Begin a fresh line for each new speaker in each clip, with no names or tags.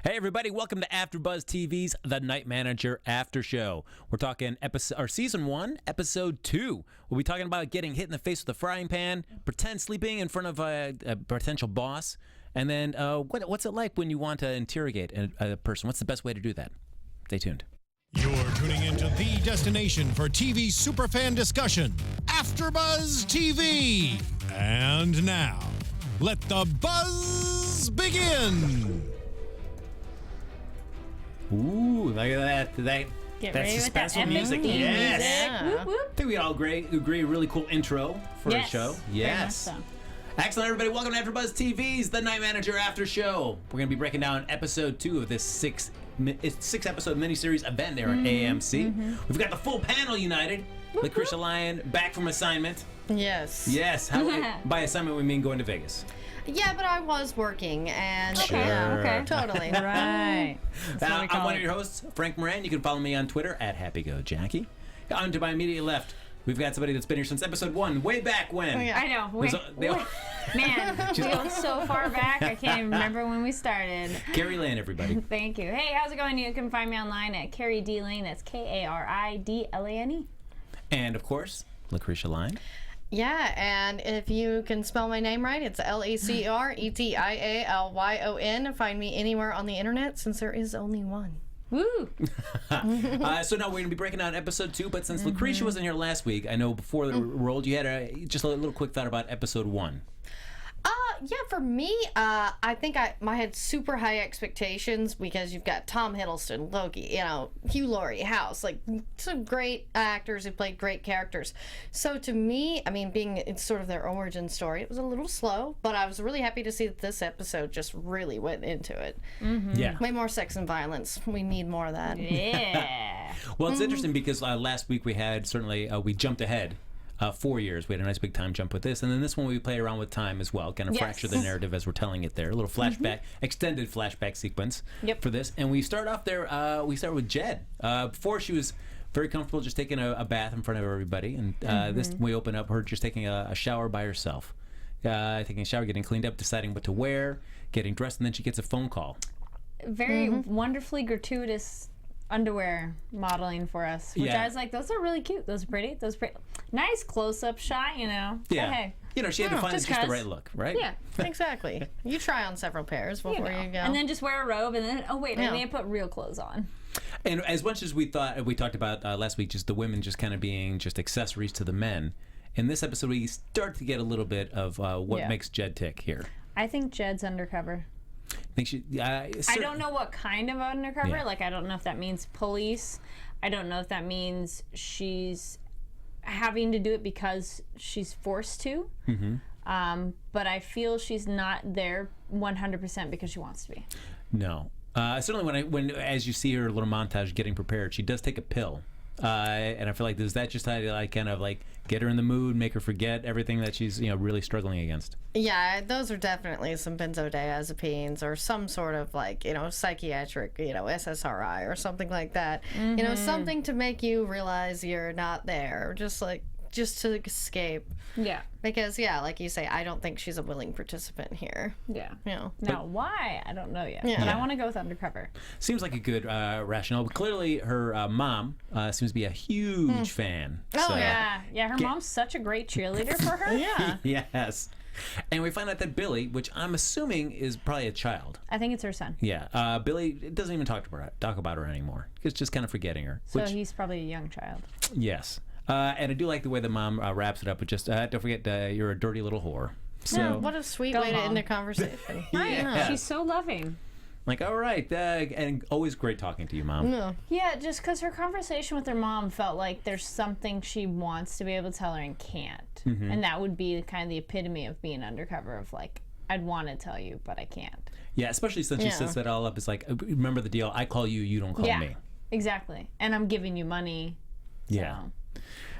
Hey everybody, welcome to AfterBuzz TV's The Night Manager After Show. We're talking season 1, episode 2. We'll be talking about getting hit in the face with a frying pan, pretend sleeping in front of a potential boss, and then what's it like when you want to interrogate a person? What's the best way to do that? Stay tuned.
You're tuning into the destination for TV superfan discussion, AfterBuzz TV. And now, let the buzz begin.
Ooh, look at that.
Get
that
ready with that
suspenseful music.
theme
Yes.
music. Whoop, whoop.
I think we all agree really cool intro for a show. Yes.
Very much so.
Excellent, everybody. Welcome to AfterBuzz TV's The Night Manager After Show. We're going to be breaking down episode 2 of this six-episode miniseries event there on AMC. We've got the full panel united. Lacretia Lyon back from assignment.
Yes.
Yes. By assignment, we mean going to Vegas.
Yeah, but I was working, and
Sure.
yeah, okay, totally.
Right.
I'm one of your hosts, Frank Moran. You can follow me on Twitter at HappyGoJackie. On to my immediate left, we've got somebody that's been here since episode 1, way back when.
Oh, yeah.
I know. Man, we go so far back, I can't even remember when we started.
Kari Lane, everybody.
Thank you. Hey, how's it going? You can find me online at Kari D. Lane. That's Karidlane.
And, of course, Lacretia Lyon.
Yeah, and if you can spell my name right, it's Lacretilyon. Find me anywhere on the internet, since there is only one.
Woo!
So now we're going to be breaking down episode 2, but since Lacretia wasn't here last week, I know before the rolled, you had just a little quick thought about episode 1.
Yeah, for me, I think I had super high expectations because you've got Tom Hiddleston, Loki, Hugh Laurie, House, like some great actors who played great characters. So to me, I mean, being it's sort of their origin story, it was a little slow, but I was really happy to see that this episode just really went into it.
Yeah.
Way more sex and violence. We need more of that.
Yeah.
Well, it's interesting because last week we had we jumped ahead 4 years. We had a nice big time jump with this, and then this one we play around with time as well, kind of fracture the narrative as we're telling it there. A little flashback, extended flashback sequence for this, and we start off there. We start with Jed. Before she was very comfortable just taking a bath in front of everybody, and this we open up her just taking a shower by herself, taking a shower, getting cleaned up, deciding what to wear, getting dressed, and then she gets a phone call.
Very wonderfully gratuitous underwear modeling for us, which I was like, those are really cute. Those are pretty. Nice close-up shot,
Yeah.
But hey.
She had to find just the right look, right?
Yeah.
Exactly. You try on several pairs before you go.
And then just wear a robe, and then, I need to put real clothes on.
And as much as we talked about last week, just the women just kind of being just accessories to the men, in this episode we start to get a little bit of what makes Jed tick here.
I think Jed's undercover.
I
don't know what kind of undercover.
Yeah.
Like, I don't know if that means police. I don't know if that means she's having to do it because she's forced to. But I feel she's not there 100% because she wants to be.
No. Certainly when as you see her little montage getting prepared, she does take a pill. And I feel like does that just kind of like get her in the mood, make her forget everything that she's really struggling against?
Yeah, those are definitely some benzodiazepines or some sort of psychiatric SSRI or something like that. Something to make you realize you're not there, just to escape.
Yeah.
Because like you say, I don't think she's a willing participant here.
Yeah.
Now
why? I don't know yet.
Yeah.
But I want to go with undercover.
Seems like a good rationale. But clearly, her mom seems to be a huge fan.
Oh,
so.
Yeah. Her mom's such a great cheerleader for her.
Yeah.
Yes. And we find out that Billy, which I'm assuming is probably a child.
I think it's her son.
Yeah. Billy doesn't even talk about her anymore. He's just kind of forgetting her.
So he's probably a young child.
Yes. And I do like the way the mom wraps it up with just, don't forget, you're a dirty little whore. So,
what a sweet way to end the conversation.
Yeah.
She's so loving.
Like, all right, and always great talking to you, Mom.
No.
Yeah, just because her conversation with her mom felt like there's something she wants to be able to tell her and can't. And that would be kind of the epitome of being undercover, of like, I'd want to tell you, but I can't.
Yeah, especially since she sets that all up. It's like, remember the deal, I call you, you don't call me.
Exactly. And I'm giving you money. So.
Yeah.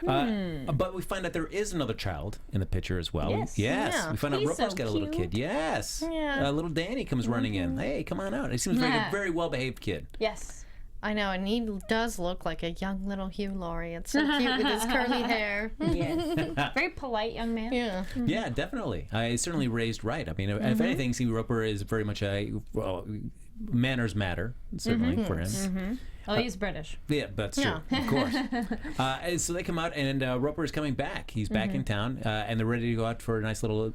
But we find out there is another child in the picture as well.
Yes.
Yeah.
We find out
He's
Roper's
so
got a little
cute.
kid. Yes.
Yeah.
Little Danny comes running in. Hey, come on out. He seems like a very well-behaved kid.
Yes.
I know, and he does look like a young little Hugh Laurie. It's so cute with his curly hair.
Yes. Very polite young man.
Yeah.
Yeah, definitely. He's certainly raised right. I mean, if anything, see, Roper is very much manners matter, certainly, for him.
Oh, he's British.
Yeah, that's true, of course. And so they come out, and Roper is coming back. He's back in town, and they're ready to go out for a nice little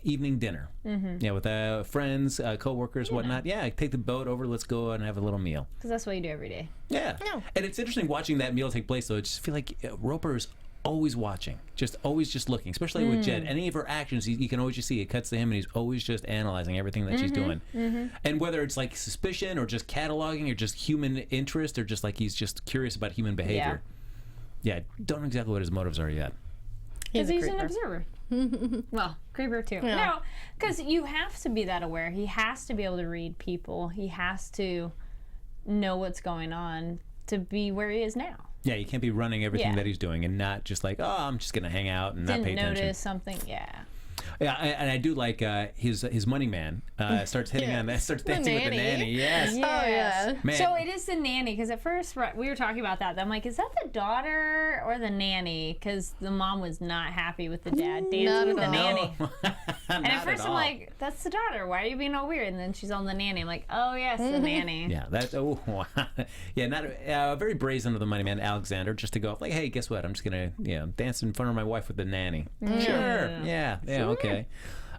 evening dinner. Yeah, with friends, co-workers, whatnot. Yeah, take the boat over. Let's go and have a little meal.
Because that's what you do every day.
Yeah. And it's interesting watching that meal take place, though. I just feel like Roper's always watching, always just looking, especially with Jed. Any of her actions, you can always just see it cuts to him, and he's always just analyzing everything that she's doing. And whether it's like suspicion or just cataloging or just human interest or just like he's just curious about human behavior. Yeah, don't know exactly what his motives are yet.
Because he's an observer. Well, creeper too.
Yeah.
No, because you have to be that aware. He has to be able to read people. He has to know what's going on to be where he is now.
Yeah, you can't be running everything that he's doing and not just like, oh, I'm just going to hang out and not pay attention.
Didn't notice something,
Yeah, and I do like his money man starts hitting on that, starts dancing with the nanny. Yes.
Oh, yeah.
Man.
So it is the nanny, because at first we were talking about that. I'm like, is that the daughter or the nanny? Because the mom was not happy with the dad dancing with the nanny. And at first I'm like, that's the daughter. Why are you being all weird? And then she's on the nanny. I'm like, oh yes, the nanny.
Yeah, that's not very brazen of the money man Alexander just to go like, hey, guess what? I'm just gonna dance in front of my wife with the nanny. Sure. Yeah. Okay.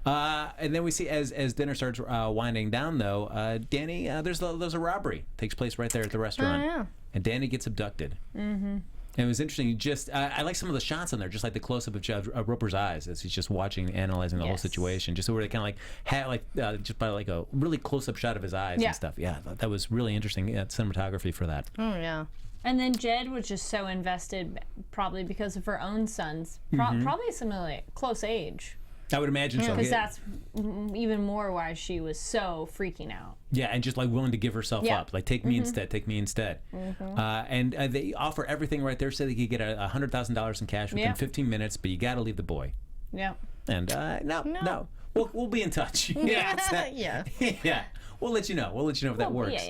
And then we see as dinner starts winding down, though, Danny, there's a robbery takes place right there at the restaurant, and Danny gets abducted. And it was interesting. I like some of the shots on there, just like the close up of Roper's eyes as he's just watching, analyzing the whole situation, just so where they kind of like had just by like a really close up shot of his eyes and stuff. Yeah, that was really interesting cinematography for that.
Oh yeah.
And then Jed was just so invested, probably because of her own sons, probably similarly close age.
I would imagine so.
Because that's even more why she was so freaking out.
Yeah, and just like willing to give herself up. Like, take me instead, take me instead. And they offer everything right there so they could get $100,000 in cash within 15 minutes, but you got to leave the boy. Yeah. And no. We'll be in touch. Yeah. We'll let you know. We'll let you know if that works.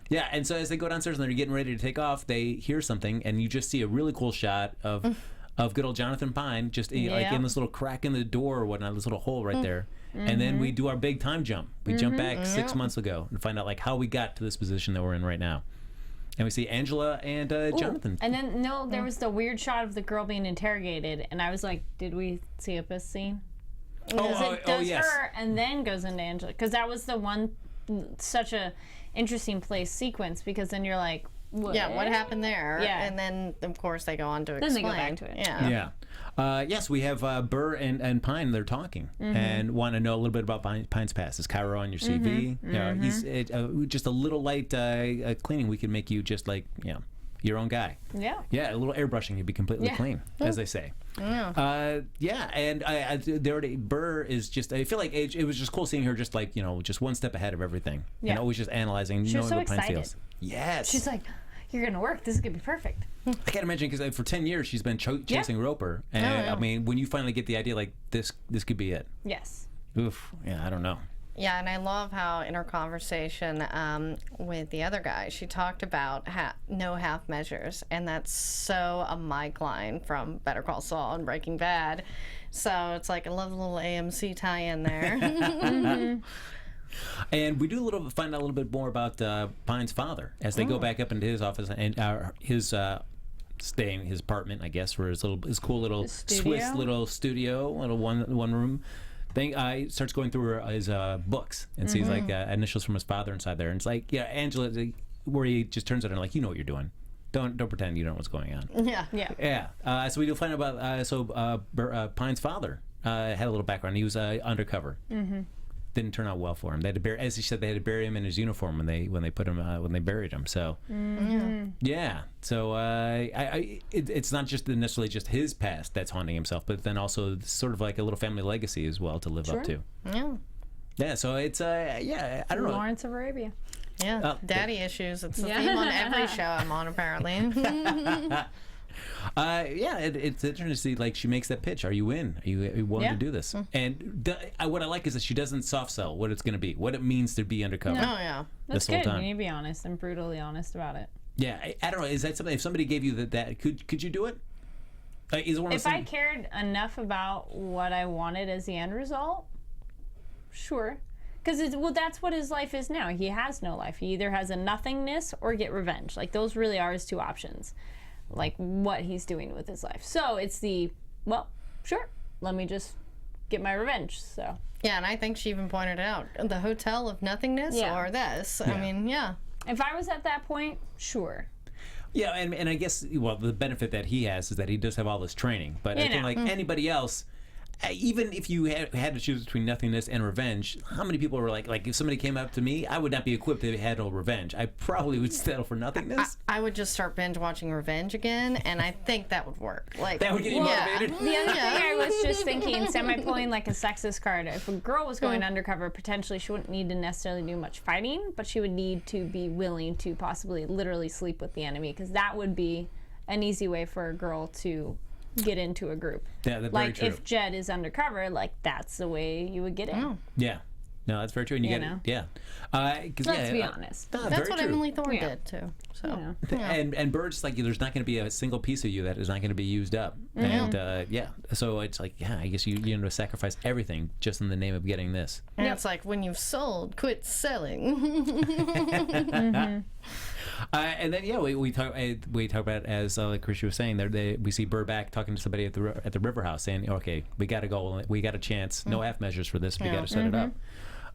Yeah, and so as they go downstairs and they're getting ready to take off, they hear something, and you just see a really cool shot of good old Jonathan Pine, just like in this little crack in the door or whatnot, this little hole right there. And then we do our big time jump. We jump back 6 months ago and find out like how we got to this position that we're in right now. And we see Angela and Jonathan. And then there was the weird shot of the girl being interrogated, and I was like, did we see this scene? Because it does her and then goes into Angela, because that was the one such a interesting place sequence, because then you're like, what?
Yeah, what happened there? Yeah. And then, of course, they go on to explain.
Then they go back to it.
Yes, we have Burr and Pine. They're talking and want to know a little bit about Pine's past. Is Cairo on your CV? He's just a little light cleaning. We can make you just like your own guy. Yeah, a little airbrushing, you'd be completely clean, as they say. And Burr is just. I feel like it was just cool seeing her just like just one step ahead of everything and always just analyzing.
She was so
what Pine
excited.
feels. Yes,
she's like, you're gonna work. This is gonna be perfect.
I can't imagine, because for 10 years she's been chasing Roper, and I mean, when you finally get the idea like this could be it.
Yes.
Oof. Yeah, I don't know.
Yeah, and I love how in her conversation with the other guy, she talked about no half measures, and that's so a Mike line from Better Call Saul and Breaking Bad. So it's like, I love the little AMC tie-in there.
And we do find out a little bit more about Pine's father as they go back up into his office and his apartment, I guess, for his cool little Swiss little studio, little one room thing. He starts going through his books and sees like initials from his father inside there, and it's like, Angela, where he just turns it on like, you know what you're doing. Don't pretend you don't know what's going on. Yeah. So we do find out about Pine's father had a little background. He was undercover. Didn't turn out well for him. They had to bury, as he said, they had to bury him in his uniform when they buried him. So So it's not just necessarily just his past that's haunting himself, but then also sort of like a little family legacy as well to live up to. Yeah. So it's I don't know.
Lawrence of Arabia.
Yeah, daddy issues. It's the theme on every show I'm on, apparently.
It's interesting to see, like, she makes that pitch. Are you in? Are you willing to do this? And what I like is that she doesn't soft sell what it's going to be, what it means to be undercover.
That's good. You need to be honest and brutally honest about it.
Yeah, I don't know. Is that something? If somebody gave you that, could you do it?
If I cared enough about what I wanted as the end result, sure. Because that's what his life is now. He has no life. He either has a nothingness or get revenge. Like, those really are his two options. Like, what he's doing with his life. So it's sure, let me just get my revenge. So
Yeah, and I think she even pointed out the hotel of nothingness or this. I mean,
if I was at that point, sure.
Yeah, and I guess, well, the benefit that he has is that he does have all this training. But I think, like anybody else, even if you had to choose between nothingness and revenge, how many people were like if somebody came up to me, I would not be equipped to handle revenge. I probably would settle for nothingness.
I would just start binge watching Revenge again, and I think that would work. Like,
That would get you motivated.
The other thing I was just thinking, semi-pulling like a sexist card, if a girl was going undercover, potentially she wouldn't need to necessarily do much fighting, but she would need to be willing to possibly literally sleep with the enemy, because that would be an easy way for a girl to get into a group.
Yeah, that's
like
very true.
if Jed is undercover, like that's the way you would get in.
Yeah. No, that's very true. And you
know?
Let's
be honest.
that's what Emily Thorne did too. So
And Bird's like, there's not going to be a single piece of you that is not going to be used up. And so it's like, I guess you end up sacrifice everything just in the name of getting this.
And it's like, when you've sold, quit selling.
And then we talk about, as Lacretia was saying, we see Burr back talking to somebody at the River House saying, okay, we got to go, we got a chance, no half measures for this, we got to set it up.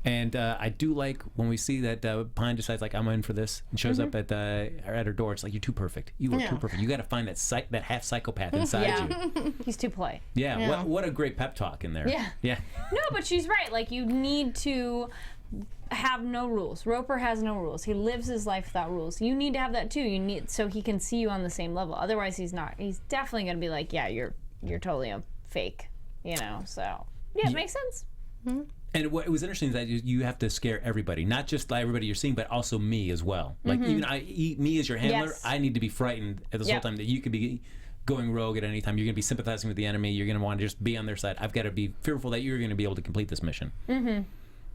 And I do like when we see that Pine decides, like, I'm in for this, and shows up at her door. It's like, you're too perfect. You are too perfect. You got to find that half psychopath inside you.
He's too polite.
Yeah. What a great pep talk in there. Yeah.
No, but she's right. Like, you need to have no rules. Roper has no rules. He lives his life without rules. You need to have that too. You need, so he can see you on the same level. Otherwise, he's not. He's definitely going to be like, yeah, you're totally a fake. So it makes sense.
And what was interesting is that you have to scare everybody, not just everybody you're seeing, but also me as well. Like, even me as your handler,
Yes.
I need to be frightened at this whole time that you could be going rogue at any time. You're going to be sympathizing with the enemy. You're going to want to just be on their side. I've got to be fearful that you're going to be able to complete this mission.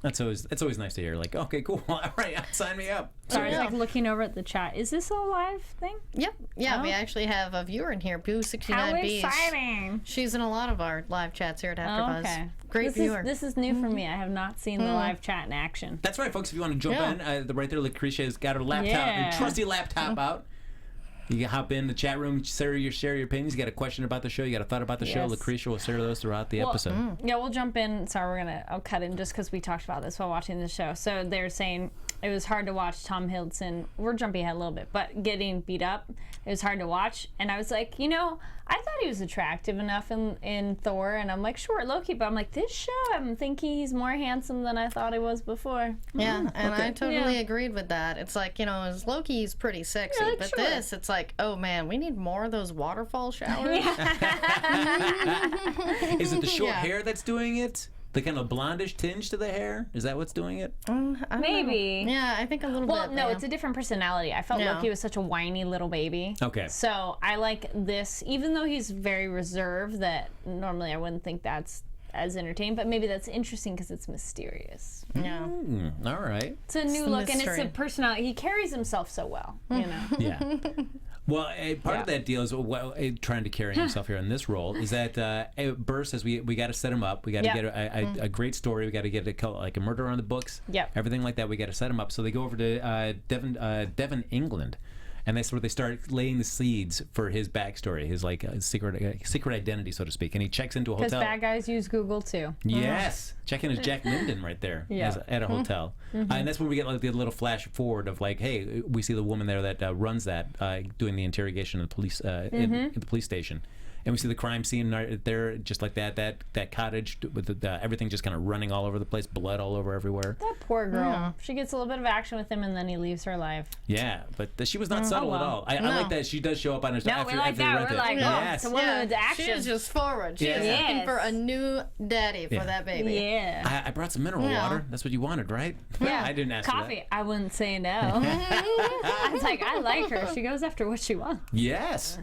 That's always nice to hear. Like, okay, cool. All right, sign me up.
Sorry, like looking over at the chat. Is this a live thing?
Yep. Yeah, we actually have a viewer in here, Boo69Bs.
How exciting!
She's in a lot of our live chats here at AfterBuzz.
Okay.
Great viewer.
This is new for me. I have not seen the live chat in action.
That's right, folks. If you want to jump in, right there, Lacretia has got her laptop, her trusty laptop out. You can hop in the chat room, share your opinions. You got a question about the show, you got a thought about the show, Lacretia will share those throughout the episode.
Yeah, we'll jump in. Sorry, I'll cut in just because we talked about this while watching the show. So they're saying it was hard to watch Tom Hiddleston. We're jumping ahead a little bit, but getting beat up, it was hard to watch. And I was like, I thought he was attractive enough in Thor, and I'm like, sure, Loki, but I'm like, this show, I'm thinking he's more handsome than I thought he was before.
Yeah, and I totally agreed with that. It's like, as Loki, he's pretty sexy, but this, it's like, oh man, we need more of those waterfall showers.
Is it the short hair that's doing it? The kind of blondish tinge to the hair? Is that what's doing it?
Maybe.
Yeah, I think a little bit.
Well, no, it's a different personality. I felt Loki was such a whiny little baby.
Okay.
So I like this, even though he's very reserved, that normally I wouldn't think that's as entertaining, but maybe that's interesting because it's mysterious.
Yeah.
All right.
It's a new look, and it's a personality. He carries himself so well,
Yeah. Well, part of that deal is trying to carry himself here in this role is that Burr says we got to set him up. We got to get a great story. We got to get a murder on the books.
Yep.
Everything like that. We got to set him up. So they go over to Devon, England, and that's where they start laying the seeds for his backstory, his secret identity, so to speak. And he checks into a hotel.
Because bad guys use Google too.
Yes, checking his Jack Linden right there at a hotel, and that's when we get like the little flash forward of like, hey, we see the woman there that runs that doing the interrogation of the police in the police station. And we see the crime scene right there, just like that cottage with everything just kind of running all over the place, blood all over everywhere.
That poor girl. Yeah. She gets a little bit of action with him, and then he leaves her alive.
Yeah, but she was not subtle at all. I like that she does show up on her.
No, we like that. We're like, it's a woman with action.
She is just forward. She is looking for a new daddy for that baby.
Yeah.
I brought some mineral water. That's what you wanted, right?
Yeah.
I didn't ask
coffee.
For that.
I wouldn't say no. I was like, I like her. She goes after what she wants.
Yes.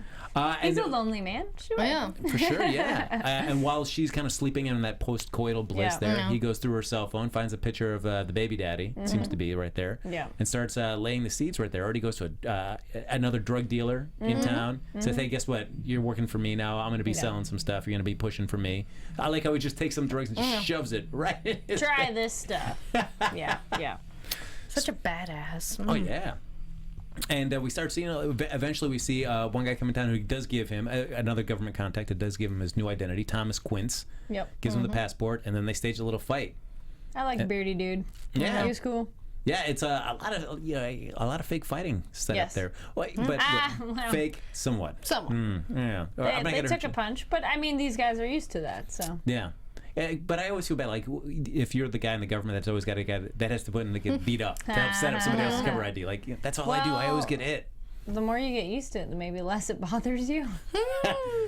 He's a lonely man. Sure.
Yeah.
For sure, yeah. And while she's kind of sleeping in that post-coital bliss there, he goes through her cell phone, finds a picture of the baby daddy, seems to be right there, and starts laying the seeds right there. Already goes to another drug dealer in town. Says, hey, guess what? You're working for me now. I'm going to be selling some stuff. You're going to be pushing for me. I like how he just takes some drugs and just shoves it right in his
Try
face.
this stuff. Yeah.
Such a badass.
Oh, yeah. And we start seeing, eventually we see one guy coming down who does give him, another government contact that does give him his new identity, Thomas Quince.
Yep.
Gives him the passport, and then they stage a little fight.
I like beardy dude.
Yeah.
He was cool.
Yeah, it's a lot of fake fighting set up there. Well, but
well.
fake somewhat. Yeah.
They took a punch, but I mean, these guys are used to that, so.
Yeah. But I always feel bad, like, if you're the guy in the government that's always got a guy that has to put in to get beat up to help set up somebody else's cover ID. Like, that's all I do. I always get hit.
The more you get used to it, the maybe less it bothers you.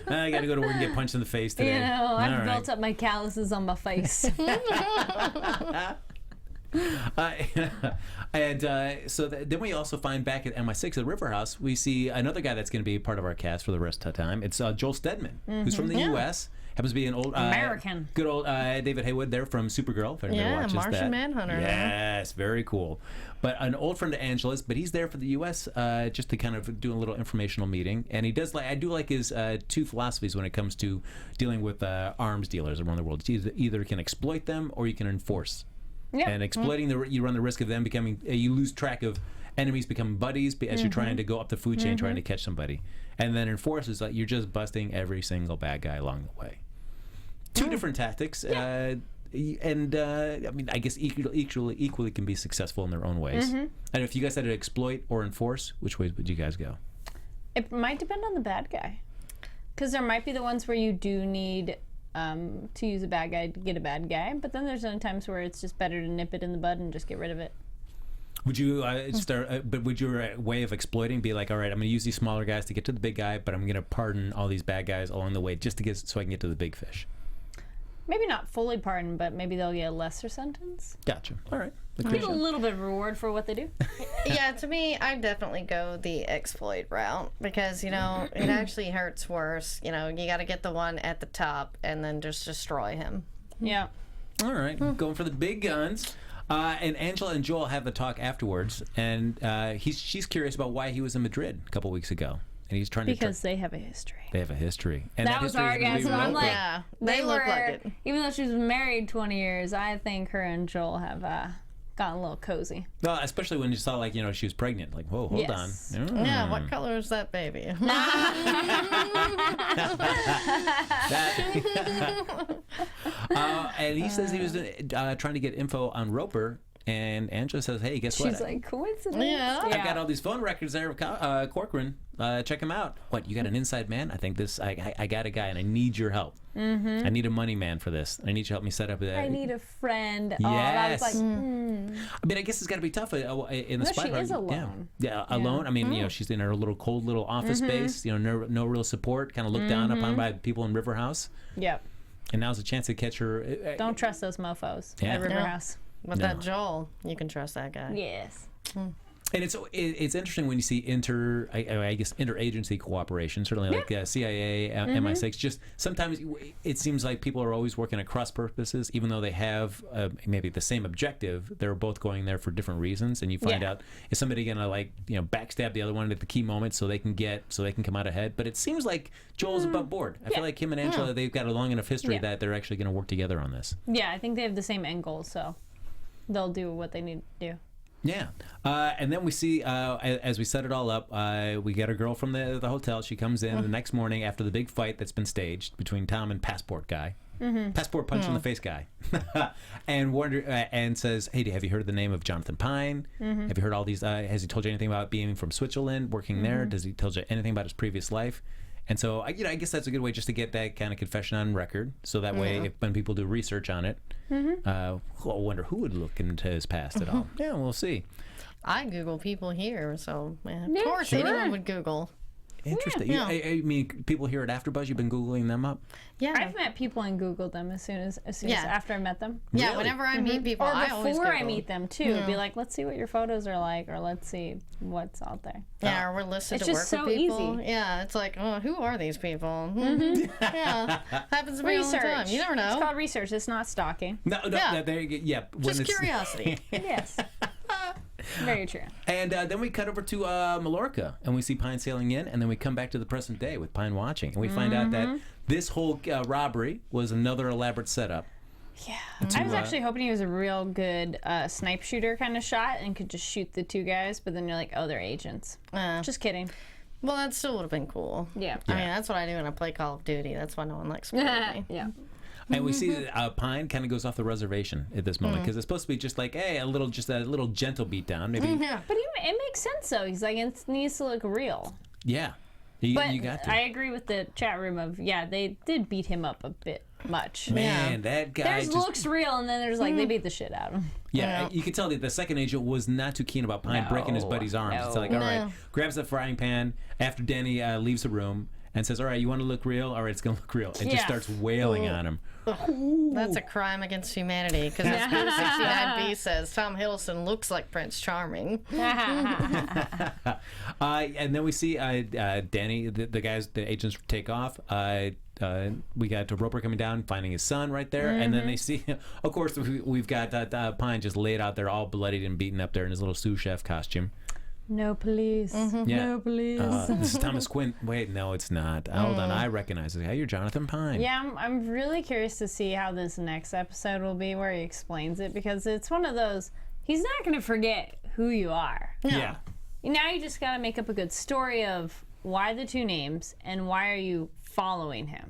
I got to go to work and get punched in the face today.
You know, I've built up my calluses on my face.
Then we also find back at MI6 at the River House, we see another guy that's going to be part of our cast for the rest of the time. It's Joel Stedman, who's from the U.S., happens to be an old
American.
Good old David Harewood there from Supergirl. If anybody watches
Martian
that.
Manhunter.
Yes, very cool. But an old friend of Angela's, but he's there for the U.S. Just to kind of do a little informational meeting. And he does I do like his two philosophies when it comes to dealing with arms dealers around the world. You either can exploit them or you can enforce. Yeah. And exploiting you run the risk of them becoming, you lose track of enemies becoming buddies as you're trying to go up the food chain, trying to catch somebody. And then enforce is like you're just busting every single bad guy along the way. Two different tactics, and I mean, I guess equally can be successful in their own ways. And if you guys had to exploit or enforce, which ways would you guys go?
It might depend on the bad guy, because there might be the ones where you do need to use a bad guy to get a bad guy, but then there's other times where it's just better to nip it in the bud and just get rid of it.
Would you but would your way of exploiting be like, all right, I'm going to use these smaller guys to get to the big guy, but I'm going to pardon all these bad guys along the way just to get so I can get to the big fish?
Maybe not fully pardoned, but maybe they'll get a lesser sentence.
Gotcha. All right.
Get a little bit of reward for what they do.
Yeah, to me, I'd definitely go the exploit route because, it actually hurts worse. You got to get the one at the top and then just destroy him.
Yeah.
All right. Going for the big guns. And Angela and Joel have a talk afterwards, and she's curious about why he was in Madrid a couple weeks ago. And he's trying
because they have a history.
They have a history. And
that was our guess. I'm like,
yeah, they look like it.
Even though she was married 20 years, I think her and Joel have gotten a little cozy.
Well, especially when you saw, she was pregnant. Like, whoa, hold on.
Yeah, what color is that baby?
And he says he was trying to get info on Roper. And Angela says, hey, guess what?
She's like, coincidence?
Yeah.
I've got all these phone records there of Corcoran. Check him out. What, you got an inside man? I think I got a guy, and I need your help. I need a money man for this. I need you to help me set up that.
I need a friend.
Yes.
Oh, I was like,
I mean, I guess it's got to be tough in the spot.
She is alone.
Yeah, alone. I mean, she's in her little cold little office space. No real support. Kind of looked down upon by people in River House.
Yep.
And now's a chance to catch her.
Don't trust those mofos at River House.
But that Joel, you can trust that guy.
Yes.
And it's interesting when you see interagency cooperation, certainly like CIA, MI6. Just sometimes it seems like people are always working at cross purposes, even though they have maybe the same objective. They're both going there for different reasons, and you find out is somebody gonna backstab the other one at the key moment so they can come out ahead. But it seems like Joel's above board. I feel like him and Angela, they've got a long enough history that they're actually going to work together on this.
Yeah, I think they have the same end goal, so they'll do what they need to do.
Yeah. And then we see, as we set it all up, we get a girl from the hotel. She comes in the next morning after the big fight that's been staged between Tom and Passport Guy. Passport punch in the face guy. and says, hey, have you heard the name of Jonathan Pine? Have you heard all these? Has he told you anything about being from Switzerland, working there? Does he tell you anything about his previous life? And so, I guess that's a good way just to get that kind of confession on record. So that way, when people do research on it, I wonder who would look into his past at all. Yeah, we'll see.
I Google people here, so of course anyone would Google.
Interesting. I mean, people here at AfterBuzz, you've been Googling them up?
Yeah.
I've met people and Googled them as soon as after I met them.
Yeah,
Really?
whenever I meet people,
Or
I always
before I
Google.
meet them too. Be like, let's see what your photos are like, or let's see what's out there.
Yeah, or we're listed
It's
to
just
work
so
with people.
easy.
Yeah, it's like, oh, who are these people? Yeah, happens to me all the time.
Research.
You never know.
It's called research. It's not stalking.
No,
Yeah.
there you go. Yeah.
Just curiosity.
Yes. Very true.
And then we cut over to Mallorca, and we see Pine sailing in, and then we come back to the present day with Pine watching, and we find out that this whole robbery was another elaborate setup.
Yeah. I was actually hoping he was a real good snipe shooter kind of shot and could just shoot the two guys, but then you're like, oh, they're agents. Just kidding.
Well, that still would have been cool.
Yeah.
I mean, that's what I do when I play Call of Duty. That's why no one likes me.
Yeah.
And we see that Pine kind of goes off the reservation at this moment because it's supposed to be just like, hey, a little gentle beatdown, maybe.
Yeah.
But it makes sense though. He's like, it needs to look real.
Yeah,
But
you got to.
I agree with the chat room of they did beat him up a bit much.
Man, that guy
There's
just
looks real, and then there's like they beat the shit out of him.
yeah. You could tell that the second agent was not too keen about Pine breaking his buddy's arms. It's like, all right, grabs the frying pan after Danny leaves the room and says, all right, you want to look real? All right, it's gonna look real, and just starts wailing on him.
That's a crime against humanity, because as 69B says, Tom Hiddleston looks like Prince Charming.
And then we see Danny, the agents take off. We got Roper coming down, finding his son right there, and then they see, of course, we've got Pine just laid out there, all bloodied and beaten up there in his little sous chef costume.
No police.
Yeah.
No police.
This is Thomas Quinn. Wait, no, it's not. Hold on, I recognize it. Hey, you're Jonathan Pine.
Yeah, I'm really curious to see how this next episode will be, where he explains it, because it's one of those. He's not going to forget who you are.
Yeah.
Now you just got to make up a good story of why the two names and why are you following him.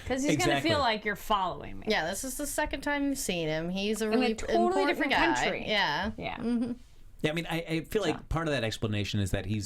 Because he's going to feel like you're following me.
Yeah, this is the second time you've seen him. He's a really
totally
important
different
guy.
country.
Yeah.
Yeah.
Yeah, I mean, I feel like part of that explanation is that he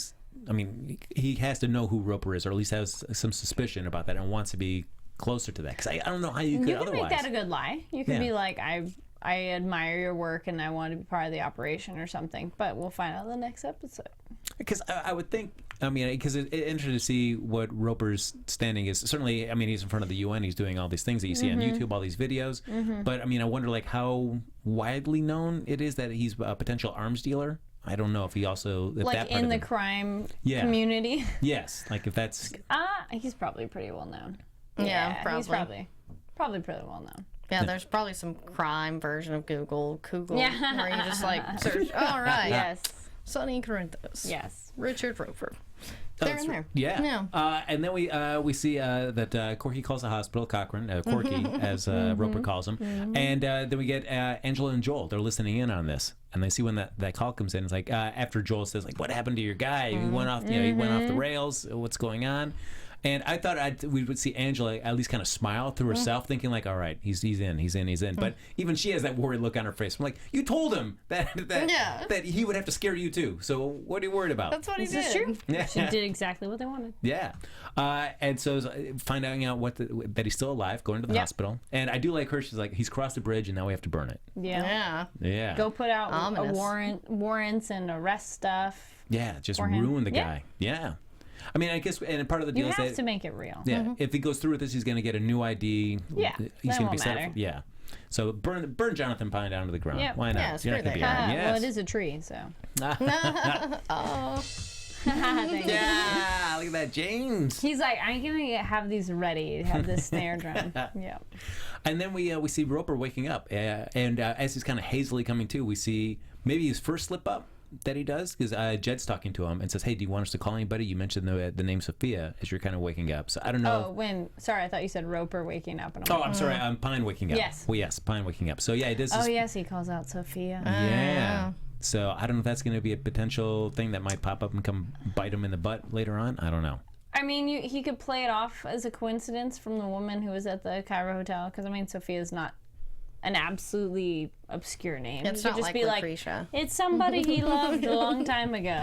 has to know who Roper is, or at least has some suspicion about that and wants to be closer to that. Because I don't know how you could
You can
otherwise.
make that a good lie. You can
Yeah.
be like, I admire your work and I want to be part of the operation or something. But we'll find out in the next episode.
Because I would think, because it's interesting to see what Roper's standing is. Certainly, he's in front of the UN. He's doing all these things that you see on YouTube, all these videos. But, I wonder, like, how widely known it is that he's a potential arms dealer. I don't know if he also... If
Like
that part
in
of
the
him,
crime
Yeah.
community.
Yes, like if that's...
He's probably pretty well known.
Yeah,
He's probably pretty well known.
Yeah, there's probably some crime version of Google,
Yeah.
where you just like search, all right,
Yes.
Sonny Corinthos,
Yes.
Richard Roper.
Oh,
They're in there.
Yeah. And then we see that Corky calls the hospital, Corcoran, Corky, as Roper calls him. And then we get Angela and Joel. They're listening in on this. And they see when that call comes in. It's like, after Joel says, like, what happened to your guy? He went off, he went off the rails. What's going on? And I thought we would see Angela at least kind of smile through herself, thinking like, all right, he's in. But even she has that worried look on her face. I'm like, you told him that he would have to scare you too. So what are you worried about?
That's what he
This is
did.
true.
Yeah.
She did exactly what they wanted.
Yeah. And so finding out that he's still alive, going to the hospital. And I do like her. She's like, he's crossed the bridge and now we have to burn it.
Yeah.
Yeah.
Go put out
Ominous.
warrants and arrest stuff.
Yeah, just
for him.
ruin the
Yeah.
guy. Yeah. I guess, and part of the deal
You
is
have
that
to make it real.
yeah, if he goes through with this, he's going to get a new ID.
Yeah,
he's
that
gonna
won't
set
matter.
up. Yeah. So burn Jonathan Pine down to the ground.
Yep.
Why not?
Yeah,
You're
screw
not going to be
that.
on. Yes.
Well, it is a tree, so.
Oh,
Thank you.
Yeah, look at that, James.
He's like, I'm gonna have these ready. Have this snare drum. Yeah.
And then we see Roper waking up, and as he's kind of hazily coming to, we see maybe his first slip up that he does, because Jed's talking to him and says, hey, do you want us to call anybody? You mentioned the name Sophia as you're kind of waking up. So I don't know.
Sorry, I thought you said Roper waking up. And
I'm sorry, I'm Pine waking up.
Yes.
Well, yes, Pine waking up. So yeah, it is.
Oh, yes, he calls out Sophia.
Yeah. So I don't know if that's going to be a potential thing that might pop up and come bite him in the butt later on. I don't know.
I mean, he could play it off as a coincidence from the woman who was at the Cairo Hotel, because, Sophia's not an absolutely obscure name.
it's
You
not
could
like
just be
Lacretia.
it's somebody he loved a long time ago.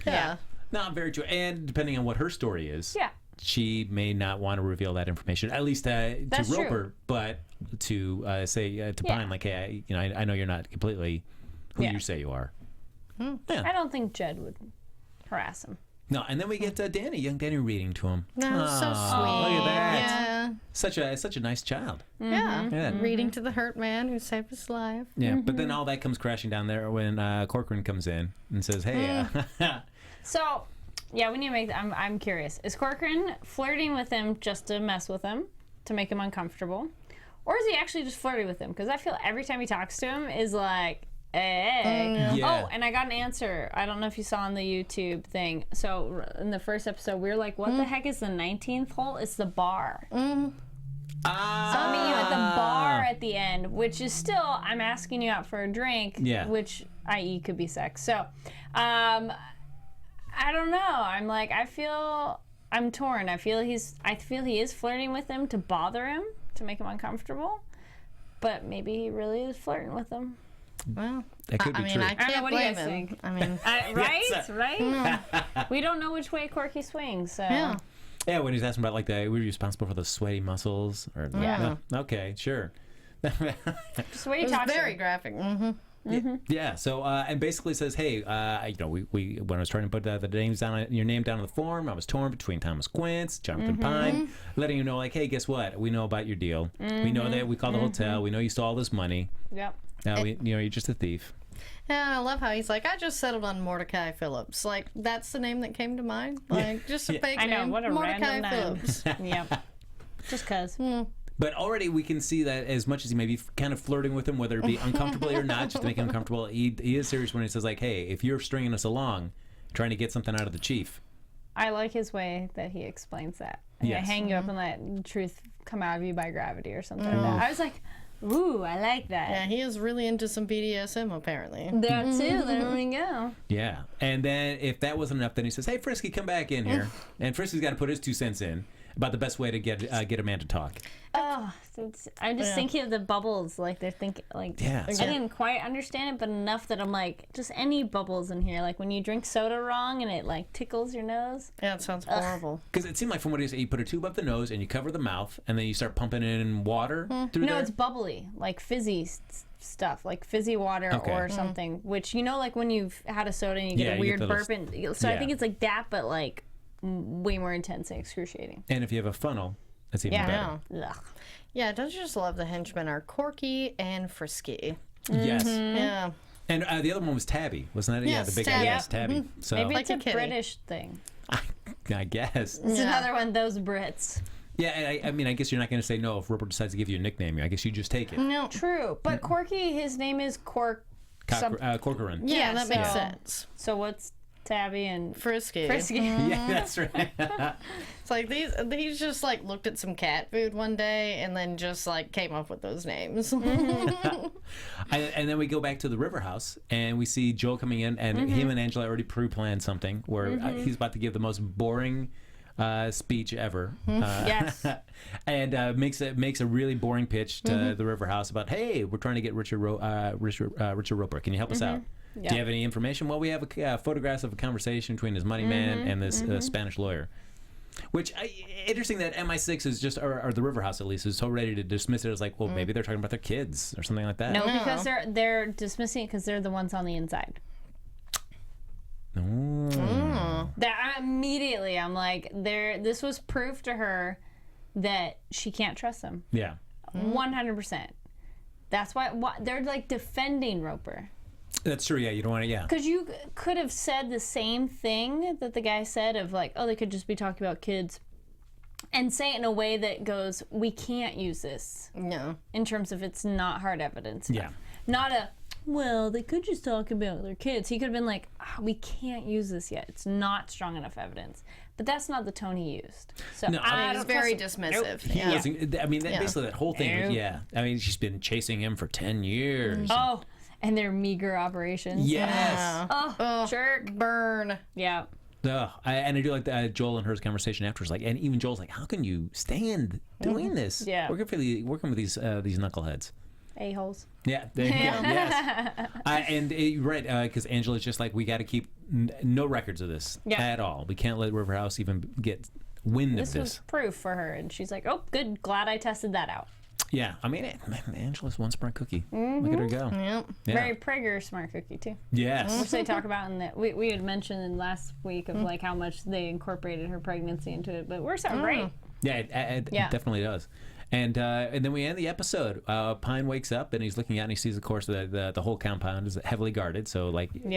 Yeah.
Not very true. And depending on what her story is,
Yeah.
she may not want to reveal that information, at least to
That's
Roper,
true.
but to say to
Yeah.
Pine, like, hey, I know you're not completely who
Yeah.
you say you are.
I don't think Jed would harass him.
No, and then we get Danny, young Danny, reading to him.
No, so sweet.
Look at that.
Yeah.
Such a nice child.
Yeah.
Yeah.
Reading to the hurt man who saved his life.
Yeah, but then all that comes crashing down there when Corcoran comes in and says, "Hey."
So, yeah, we need to make. I'm curious. Is Corcoran flirting with him just to mess with him, to make him uncomfortable, or is he actually just flirting with him? Because I feel every time he talks to him is like. Hey.
Yeah.
Oh, and I got an answer. I don't know if you saw on the YouTube thing. So in the first episode, we were like, what the heck is the 19th hole? It's the bar. So I'll meet you at the bar at the end, which is still, I'm asking you out for a drink, which, i.e., could be sex. So I don't know. I'm like, I'm torn. I feel he is flirting with him to bother him, to make him uncomfortable. But maybe he really is flirting with him.
Well,
that could be true.
I can't
what do you
blame
guys
him.
think?
I mean,
right? We don't know which way Corky swings, so.
Yeah, when he's asking about like were you responsible for the sweaty muscles? Or okay, sure.
Just where you
it was
talk
very graphic.
Yeah. So and basically says, hey, we when I was trying to put the names down, your name down on the form, I was torn between Thomas Quince, Jonathan Pine, letting you know, like, hey, guess what? We know about your deal. We know that we called the hotel. We know you stole all this money.
Yep.
You're just a thief.
Yeah, I love how he's like, I just settled on Mordecai Phillips. Like, that's the name that came to mind. Like, just a fake name.
I know, what a
Mordecai
random
Phillips.
name. Yep. Just cause.
But already we can see that as much as he may be kind of flirting with him, whether it be uncomfortably or not, just to make him uncomfortable, he is serious when he says, like, hey, if you're stringing us along, trying to get something out of the chief.
I like his way that he explains that.
Yes.
Hang you up and let truth come out of you by gravity or something like that. I was like, ooh, I like that.
Yeah, he is really into some BDSM, apparently.
That too, there we go.
Yeah. And then if that wasn't enough, then he says, hey, Frisky, come back in here. And Frisky's got to put his 2 cents in about the best way to get a man to talk.
Oh, I'm just thinking of the bubbles. Like, they're thinking, like,
Yeah,
I didn't quite understand it, but enough that I'm like, just any bubbles in here. Like, when you drink soda wrong and it, like, tickles your nose.
Yeah, it sounds horrible.
Because it seemed like from what he said, you put a tube up the nose and you cover the mouth, and then you start pumping in water through
No,
there.
it's bubbly, like fizzy stuff, like fizzy water or something. Which, you know, like when you've had a soda and you get a weird burp. So I think it's like that, but like way more intense and excruciating.
And if you have a funnel, that's even better.
Ugh.
Yeah, don't you just love the henchmen are Corky and Frisky?
Yes.
Yeah.
And the other one was Tabby, wasn't it?
Yeah,
the big
Tabby.
yes, Tabby. So
Maybe
Like
it's
a
a
kitty.
British thing.
I guess.
It's another one of those Brits.
Yeah, and I mean, I guess you're not going to say no if Roper decides to give you a nickname. I guess you just take it.
No.
True, but Corky, his name is
Corcoran.
Yeah, that makes
so-
sense.
So what's Tabby and
Frisky.
Frisky?
Yeah, that's right.
It's like he's just like looked at some cat food one day and then just like came up with those names.
And then we go back to the River House, and we see Joel coming in, and him and Angela already pre-planned something where he's about to give the most boring speech ever.
Yes.
And makes a really boring pitch to the River House about, hey, we're trying to get Richard Roper. Can you help us out?
Yeah.
Do you have any information? Well, we have photographs of a conversation between his money man and this Spanish lawyer. Which, interesting that MI6 is just, or the River House at least, is so ready to dismiss it as like, well, maybe they're talking about their kids or something like that.
No, because they're dismissing it because they're the ones on the inside. That immediately, I'm like, this was proof to her that she can't trust them.
Yeah.
100%. That's why they're like defending Roper.
That's true, yeah. You don't want to, yeah.
Because you could have said the same thing that the guy said of like, oh, they could just be talking about kids, and say it in a way that goes, we can't use this.
No.
In terms of it's not hard evidence.
Yeah.
Not well, they could just talk about their kids. He could have been like, we can't use this yet. It's not strong enough evidence. But that's not the tone he used. So
No, I
He
don't
was very
trust him.
dismissive.
He
Yeah.
wasn't, I mean, basically that whole thing was, yeah. I mean, she's been chasing him for 10 years.
Oh, and their meager operations.
Yes.
Oh, jerk.
Burn.
Yeah.
Ugh. And I do like Joel and her conversation afterwards. Like, and even Joel's like, "How can you stand doing this?
Yeah.
working with these knuckleheads."
A-holes.
Yeah, there you go. Yes, and right, because Angela's just like, we got to keep no records of this at all. We can't let River House even get wind of
This
this.
was proof for her, and she's like, oh, good, glad I tested that out.
Yeah, I mean, Angela's one smart cookie. Look at her go.
Yep.
Yeah.
Very Prager smart cookie too.
Yes.
Which they talk about in that we had mentioned in last week of like how much they incorporated her pregnancy into it, but it works out great.
Yeah, it definitely does. And then we end the episode. Pine wakes up and he's looking out and he sees, of course, the whole compound is heavily guarded. So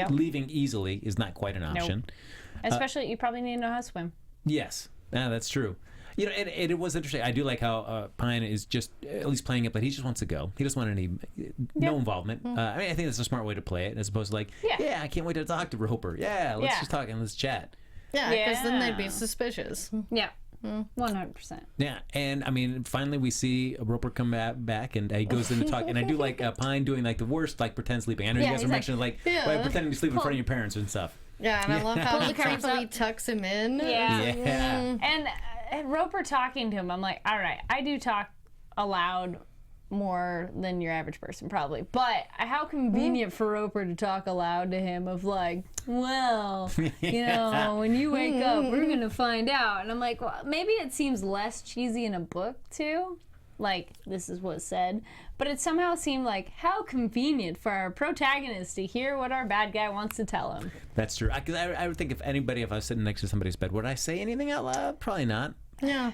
leaving easily is not quite an option.
Nope. Especially, you probably need to know how to swim.
Yes, that's true. You know, and it was interesting. I do like how Pine is just at least playing it, but he just wants to go. He doesn't want any no involvement. I mean, I think that's a smart way to play it, as opposed to like, I can't wait to talk to Roper. Yeah, let's just talk and let's chat.
Yeah, because then they'd be suspicious.
Yeah. 100%.
Yeah, and I mean, finally we see Roper come back, and he goes in to talk. And I do like Pine doing like the worst, like pretend sleeping. I know you guys were mentioning like pretending to sleep in front of your parents and stuff.
Yeah, and I love how he tucks him in.
Yeah. And Roper talking to him, I'm like, all right, I do talk aloud more than your average person probably, but how convenient for Roper to talk aloud to him of like, well, you know, when you wake up we're gonna find out. And I'm like, well, maybe it seems less cheesy in a book too, like this is what's said, but it somehow seemed like how convenient for our protagonist to hear what our bad guy wants to tell him.
That's true, because I would think if I was sitting next to somebody's bed, would I say anything out loud? Probably not.
Yeah.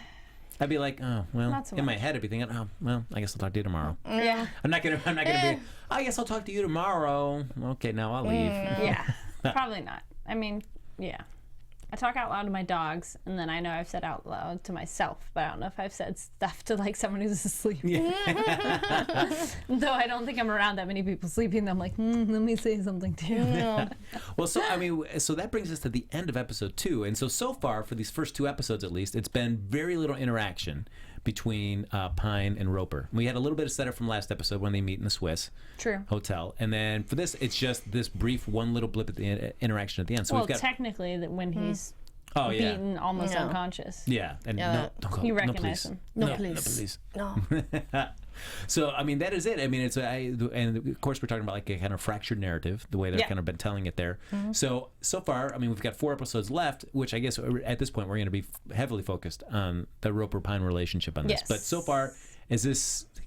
I'd be like, oh, well,
so
in my head I'd be thinking, oh, well, I guess I'll talk to you tomorrow.
Yeah.
I'm not gonna be, I guess I'll talk to you tomorrow. Okay, now I'll leave.
Yeah, probably not. I mean, yeah. I talk out loud to my dogs, and then I know I've said out loud to myself, but I don't know if I've said stuff to like someone who's asleep. Yeah. Though I don't think I'm around that many people sleeping. I'm like, let me say something too. Yeah.
Well, so I mean, so that brings us to the end of episode 2, and so far for these first 2 episodes at least, it's been very little interaction between Pine and Roper. We had a little bit of setup from last episode when they meet in the Swiss hotel, and then for this, it's just this brief one little blip at the interaction at the end. So
well,
we've got
technically that when he's beaten, almost unconscious.
Yeah, and no, don't go.
You recognize him.
No, please. No.
So I mean, that is it. I mean, it's and of course we're talking about like a kind of fractured narrative, the way they're kind of been telling it there. So far, I mean, we've got 4 episodes left, which I guess at this point we're going to be heavily focused on the Roper Pine relationship on this.
Yes.
But so far,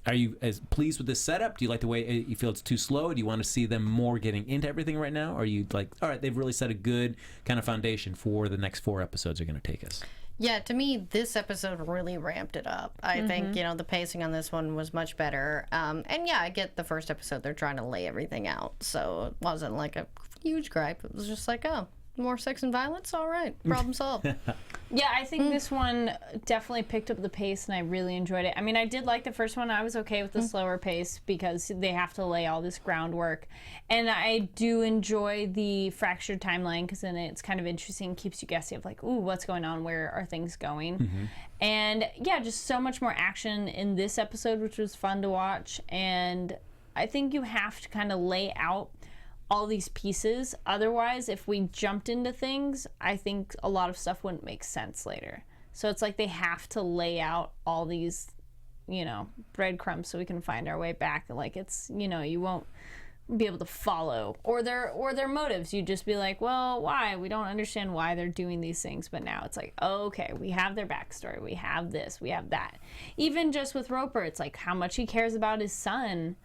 are you as pleased with this setup? Do you like the way you feel it's too slow? Do you want to see them more getting into everything right now? Or are you like, all right, they've really set a good kind of foundation for the next 4 episodes are going to take us?
Yeah, to me, this episode really ramped it up. I think, the pacing on this one was much better. And yeah, I get the first episode, they're trying to lay everything out. So it wasn't like a huge gripe. It was just like, oh, more sex and violence? All right, problem solved.
Yeah, I think this one definitely picked up the pace, and I really enjoyed it. I mean, I did like the first one. I was okay with the slower pace because they have to lay all this groundwork. And I do enjoy the fractured timeline because then it's kind of interesting, keeps you guessing of like, ooh, what's going on? Where are things going? And yeah, just so much more action in this episode, which was fun to watch. And I think you have to kind of lay out all these pieces. Otherwise, if we jumped into things, I think a lot of stuff wouldn't make sense later. So it's like they have to lay out all these, breadcrumbs so we can find our way back. Like it's, you won't be able to follow or their motives. You'd just be like, well, why? We don't understand why they're doing these things. But now it's like, oh, okay, we have their backstory. We have this, we have that. Even just with Roper, it's like how much he cares about his son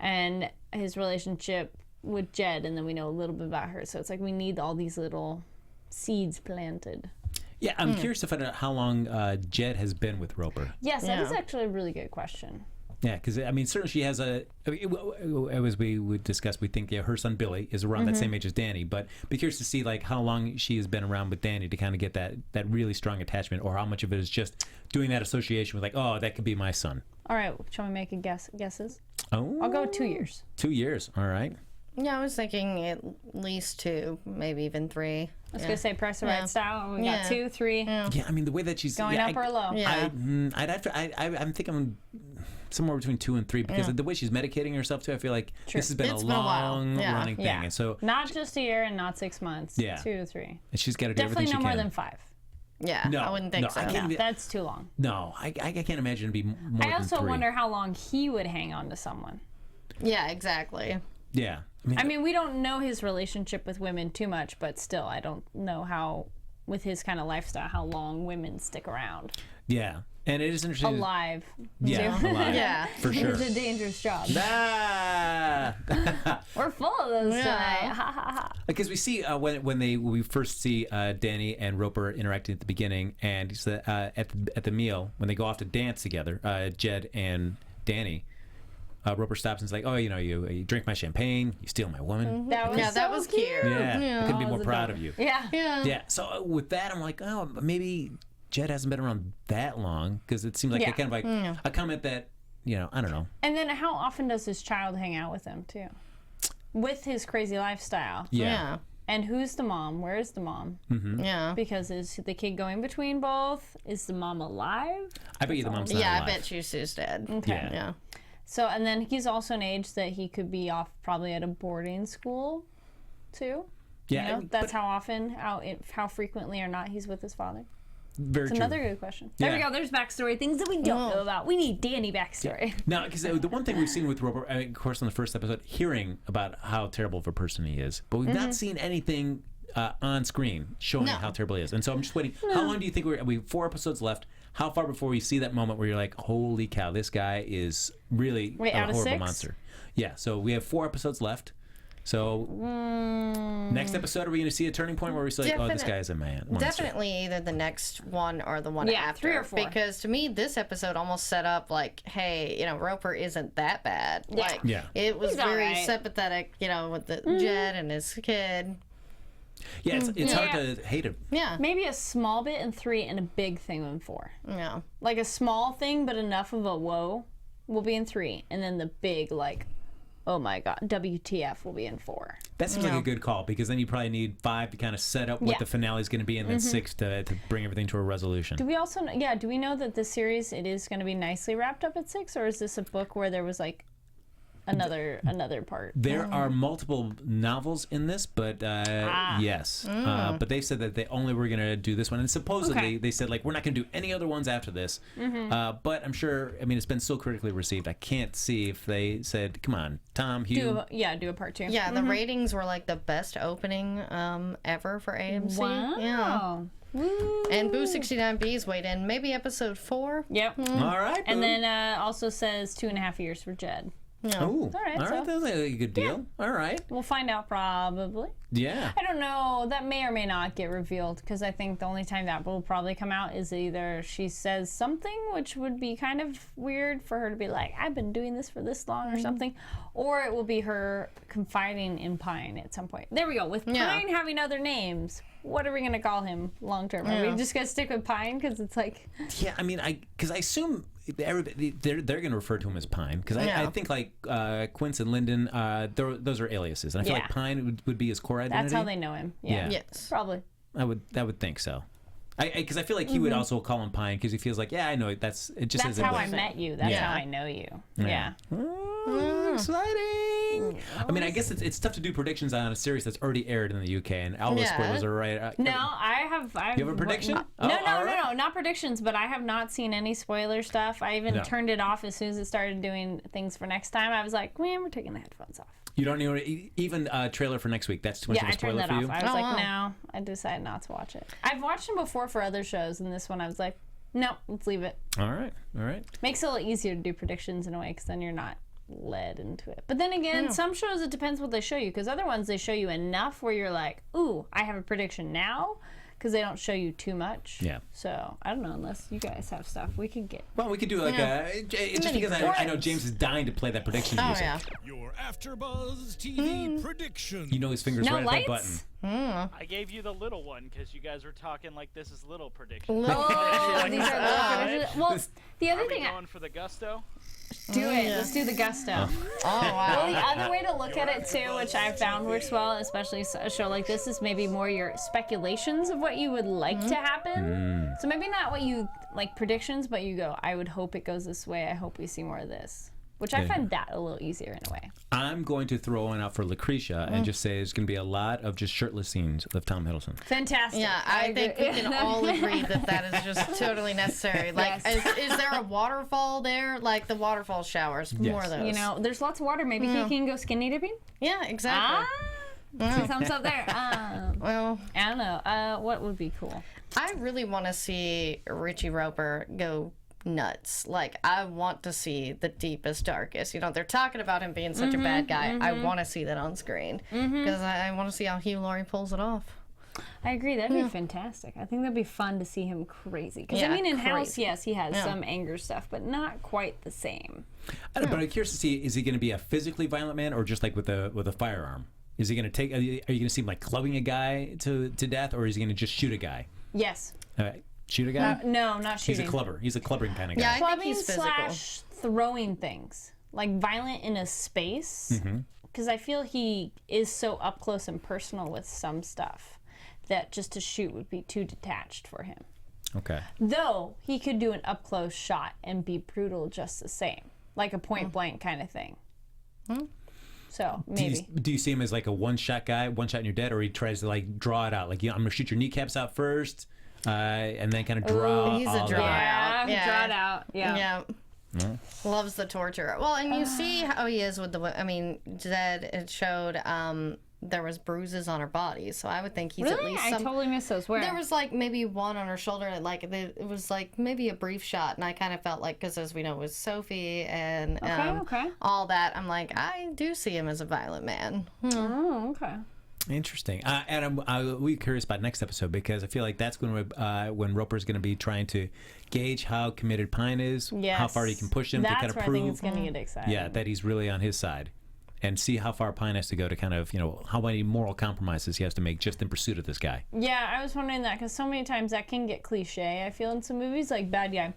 and his relationship with Jed, and then we know a little bit about her. So it's like we need all these little seeds planted.
Yeah, I'm curious to find out how long Jed has been with Roper.
Yes, that is actually a really good question.
Yeah, because I mean, certainly she has as we would discuss, we think her son Billy is around that same age as Danny, but be curious to see like how long she has been around with Danny to kind of get that really strong attachment, or how much of it is just doing that association with like, oh, that could be my son. All right,
shall we make guesses?
Oh,
I'll go 2 years.
2 years, all right.
Yeah, I was thinking at least 2, maybe even 3.
I was gonna say Price the Right style. We got 2, 3.
Yeah, I mean the way that she's
going up or low.
Yeah, I'm thinking somewhere between 2 and 3 because the way she's medicating herself too. I feel like this has been a long running thing, and so
not just a year and not 6 months. Yeah, 2 to 3.
And she's got to do everything she can.
Definitely no more than 5.
Yeah, no, I wouldn't think so.
That's too long.
No, I can't imagine it'd be more than 3.
I also wonder how long he would hang on to someone.
Yeah, exactly.
Yeah.
I mean, we don't know his relationship with women too much, but still, I don't know how, with his kind of lifestyle, how long women stick around.
Yeah. And it is interesting.
alive.
Yeah,
too.
alive.
Yeah.
For sure.
It's a dangerous job.
Ah!
We're full of those
Yeah.
tonight. Ha ha ha.
Because we see when we first see Danny and Roper interacting at the beginning, and he's at the meal when they go off to dance together, Jed and Danny. Roper stops and is like, "Oh, you drink my champagne, you steal my woman."
That was
Yeah, that
so
was
cute.
cute.
Yeah, I couldn't be
That
more
was
proud
adorable.
of you.
Yeah.
Yeah.
Yeah. So with that, I'm like, oh, maybe Jed hasn't been around that long, because it seems like
Yeah.
a kind of like a comment that I don't know.
And then how often does his child hang out with him too? With his crazy lifestyle.
Yeah.
And who's the mom? Where is the mom?
Yeah.
Because is the kid going between both? Is the mom alive?
I bet you the mom's not
Yeah, I
alive.
bet you Sue's dead.
Okay.
Yeah.
Yeah.
So, and then he's also an age that he could be off probably at a boarding school too.
Yeah,
That's how often, how frequently or not he's with his father.
Very
It's
true.
another good question. There we
Yeah.
go. There's backstory, things that we don't know about. We need Danny backstory.
Now, because the one thing we've seen with Roper, of course, on the first episode, hearing about how terrible of a person he is, but we've not seen anything on screen showing
No.
how terrible he is. And so I'm just waiting. How long do you think we have 4 episodes left? How far before we see that moment where you're like, holy cow, this guy is really
Wait,
a
out of
horrible
6?
monster? Yeah, so we have 4 episodes left. So next episode, are we going to see a turning point where we say, like, oh, this guy is a monster?
Definitely either the next one or the one
Yeah,
after.
3 or 4.
Because to me, this episode almost set up like, hey, Roper isn't that bad.
Yeah.
Like,
Yeah.
it was
He's
very
alright.
sympathetic, with the Jed and his kid.
Yeah, it's hard
Yeah.
to hate him.
Yeah.
Maybe a small bit in 3 and a big thing in 4.
Yeah.
Like a small thing, but enough of a whoa will be in 3. And then the big, like, oh my God, WTF will be in 4.
That seems like a good call, because then you probably need 5 to kind of set up what
Yeah.
the finale is going to be, and then 6 to bring everything to a resolution.
Do we also know, do we know that this series, it is going to be nicely wrapped up at 6? Or is this a book where there was like another part?
There are multiple novels in this, but yes. But they said that they only were going to do this one. And supposedly
Okay.
they said, like, we're not going to do any other ones after this. But I'm sure, it's been so critically received. I can't see if they said, come on, Tom, Hugh.
Do a part 2.
Yeah, the ratings were like the best opening ever for AMC.
Wow.
Yeah.
Woo.
And Boo 69B's weighed in. Maybe episode 4.
Yep.
All right.
And
Boo.
then also says 2.5 years for Jed.
Oh,
All right, so-
That's a good deal. All right.
We'll find out probably.
Yeah.
I don't know. That may or may not get revealed, because I think the only time that will probably come out is either she says something, which would be kind of weird for her to be like, I've been doing this for this long or something, or it will be her confiding in Pine at some point. There we go. With
Yeah.
Pine having other names, what are we going to call him long term? Are we just going to stick with Pine because it's like...
Yeah, because I assume everybody, they're going to refer to him as Pine, because I think like Quince and Lyndon, those are aliases, and I feel
Yeah.
like Pine would be his core identity.
That's how they know him. Yeah.
Yeah.
Yes.
Probably.
I would think so. Because I feel like he would also call him Pine, because he feels like, yeah, I know it just
That's
isn't
how
what-
I met you. That's
Yeah.
how I know you. Yeah.
Oh, exciting! I mean, I guess it's tough to do predictions on a series that's already aired in the UK, and all the
Yeah.
spoilers are right.
No, I have.
You have a prediction?
No,
Oh,
no,
all right.
no, not predictions. But I have not seen any spoiler stuff. I even
No.
turned it off as soon as it started doing things for next time. I was like, man, we're taking the headphones off.
You don't even trailer for next week. That's too much
Yeah,
of a
I turned
spoiler
that
for
off.
you.
I was like,
wow.
no. I decided not to watch it. I've watched them before for other shows, and this one I was like, no, let's leave it.
All right.
Makes it a little easier to do predictions in a way, because then you're not led into it. But then again, some shows, it depends what they show you, because other ones they show you enough where you're like, ooh, I have a prediction now, because they don't show you too much.
Yeah.
So I don't know, unless you guys have stuff we could get.
Well, we could do like just because I know James is dying to play that prediction
Oh,
music.
yeah.
Your AfterBuzz TV prediction.
You know his fingers
No
right
lights?
at that button.
I gave you the little one because you guys were talking like this is little prediction.
Oh, these are little predictions. Well, the other
Are we
thing,
going for the gusto?
do it. Let's do the gusto.
Oh, wow.
Well, the other way to look at it too, which I found works well, especially a show like this, is maybe more your speculations of what you would like to happen. So maybe not what you like predictions, but you go, I would hope it goes this way. I hope we see more of this. Which I find that a little easier in a way.
I'm going to throw one out for Lacretia and just say there's going to be a lot of just shirtless scenes of Tom Hiddleston.
Fantastic.
Yeah, I think we can all agree that is just totally necessary. Like,
Yes.
is there a waterfall there? Like the waterfall showers, more of those.
You know, there's lots of water. Maybe he can go skinny dipping.
Yeah, exactly.
Two thumbs up there.
Well,
I don't know. What would be cool?
I really want to see Richie Roper go nuts. Like, I want to see the deepest, darkest. They're talking about him being such a bad guy. I want to see that on screen because I want to see how Hugh Laurie pulls it off.
I agree. That'd be fantastic. I think that'd be fun to see him crazy. Because, in House, yes, he has some anger stuff, but not quite the same.
But I'm curious to see, is he going to be a physically violent man or just like with a firearm? Is he going to take, are you going to see him like clubbing a guy to death, or is he going to just shoot a guy?
Yes.
Shoot a guy?
No, not shooting.
He's a clubber. He's a clubbering kind of guy.
Yeah, I think
Clubbing
he's physical.
/ throwing things. Like violent in a space. Because I feel he is so up close and personal with some stuff that just to shoot would be too detached for him.
Okay.
Though he could do an up close shot and be brutal just the same. Like a point blank kind of thing. So maybe.
Do you see him as like a one-shot guy, one shot and you're dead, or he tries to like draw it out? Like, I'm going to shoot your kneecaps out first, and then kind of draw.
He's a
all
draw
that.
out.
Yeah, draw it out.
Yeah. Loves the torture. Well, and you see how he is with Zed, it showed there was bruises on her body, so I would think he's at least
I totally missed those. Where?
There was like maybe one on her shoulder, and like it was like maybe a brief shot, and I kind of felt like, because as we know, it was Sophie and all that. I'm like, I do see him as a violent man.
Oh, okay.
Interesting. Adam, we're curious about next episode, because I feel like that's when Roper's going to be trying to gauge how committed Pine is, how far he can push him to kind of prove.
That's where I think it's going to get exciting.
Yeah, that he's really on his side. And see how far Pine has to go to kind of, how many moral compromises he has to make just in pursuit of this guy.
Yeah, I was wondering that, because so many times that can get cliche, I feel, in some movies, like bad guy.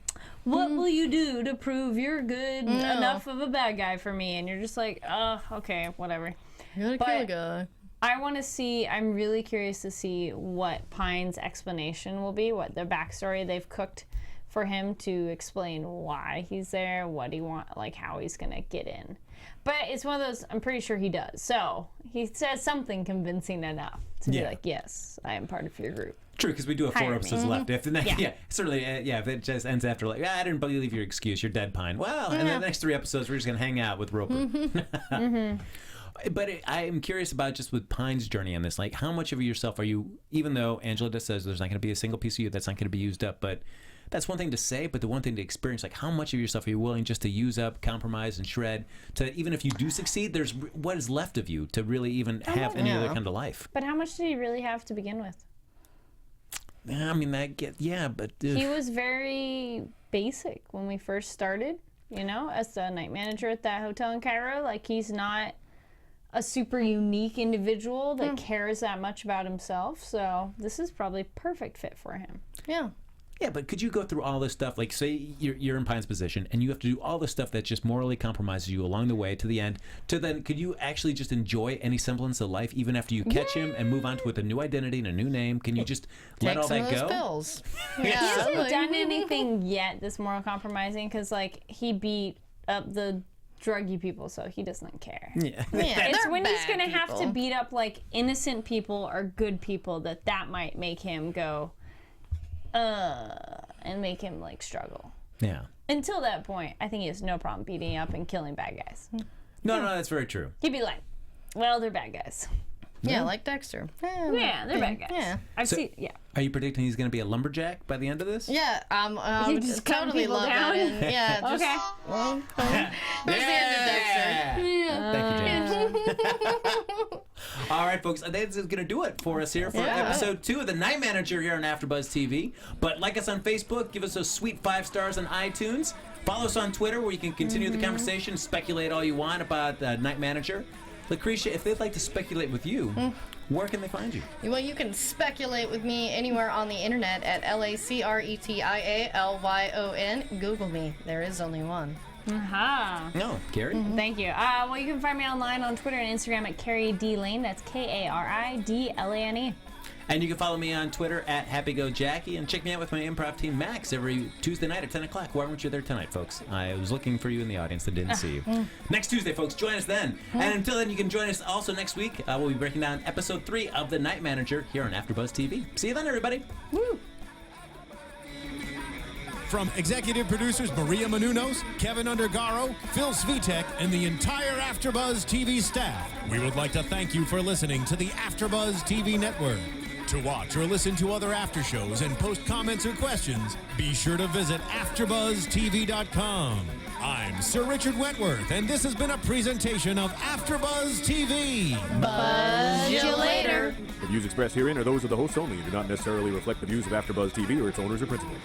What will you do to prove you're good enough of a bad guy for me? And you're just like, oh, okay, whatever.
You gotta kill a guy.
I'm really curious to see what Pine's explanation will be, what the backstory they've cooked for him to explain why he's there, what he wants, like how he's gonna get in. But it's one of those, I'm pretty sure he does. So he says something convincing enough to be like, yes, I am part of your group.
True, because we do have 4 episodes left. If the next,
Yeah.
certainly, if it just ends after like, I didn't believe your excuse, you're dead, Pine. Well, and then the next 3 episodes, we're just gonna hang out with Roper. But I am curious about just with Pine's journey on this. Like, how much of yourself are you? Even though Angela just says there's not going to be a single piece of you that's not going to be used up, but that's one thing to say. But the one thing to experience, like, how much of yourself are you willing just to use up, compromise, and shred? To even if you do succeed, there's what is left of you to really even have any other kind of life.
But how much did he really have to begin with?
I mean, but
he was very basic when we first started. As the night manager at that hotel in Cairo, like he's not a super unique individual that cares that much about himself. So this is probably perfect fit for him.
Yeah.
Yeah, but could you go through all this stuff? Like, say you're in Pine's position, and you have to do all this stuff that just morally compromises you along the way to the end. To then, could you actually just enjoy any semblance of life, even after you catch him and move on to with a new identity and a new name? Can you just let all that go?
Pills.
He hasn't done anything yet that's moral compromising, because like he beat up the druggy people, so he doesn't care.
Yeah.
It's when he's gonna
people.
have to beat up like innocent people or good people that might make him go and make him like struggle.
Yeah.
Until that point, I think he has no problem beating up and killing bad guys.
No, that's very true.
He'd be like, well, they're bad guys.
Yeah, like Dexter.
Yeah, they're bad guys.
Yeah.
I've seen. Yeah.
Are you predicting he's going to be a lumberjack by the end of this?
Yeah,
You just cut
totally
people
love
down?
that. And, yeah, just,
Okay.
well, there's the end of Dexter.
Thank you, James. All right, folks, that's going to do it for us here for episode 2 of The Night Manager here on AfterBuzz TV. But like us on Facebook, give us those sweet 5 stars on iTunes. Follow us on Twitter, where you can continue the conversation, speculate all you want about Night Manager. Lacretia, if they'd like to speculate with you, where can they find you?
Well, you can speculate with me anywhere on the internet at LACRETIALYON. Google me. There is only one.
Aha.
No, Kari?
Thank you. Well, you can find me online on Twitter and Instagram at Kari D Lane. That's KARIDLANE.
And you can follow me on Twitter at HappyGoJackie, and check me out with my improv team, Max, every Tuesday night at 10 o'clock. Why weren't you there tonight, folks? I was looking for you in the audience and didn't see you. Next Tuesday, folks, join us then. And until then, you can join us also next week. We'll be breaking down episode 3 of The Night Manager here on AfterBuzz TV. See you then, everybody.
Woo.
From executive producers Maria Menounos, Kevin Undergaro, Phil Svitek, and the entire AfterBuzz TV staff, we would like to thank you for listening to the AfterBuzz TV network. To watch or listen to other after shows and post comments or questions, be sure to visit AfterBuzzTV.com. I'm Sir Richard Wentworth, and this has been a presentation of AfterBuzz TV.
Buzz you later.
The views expressed herein are those of the hosts only and do not necessarily reflect the views of AfterBuzz TV or its owners or principals.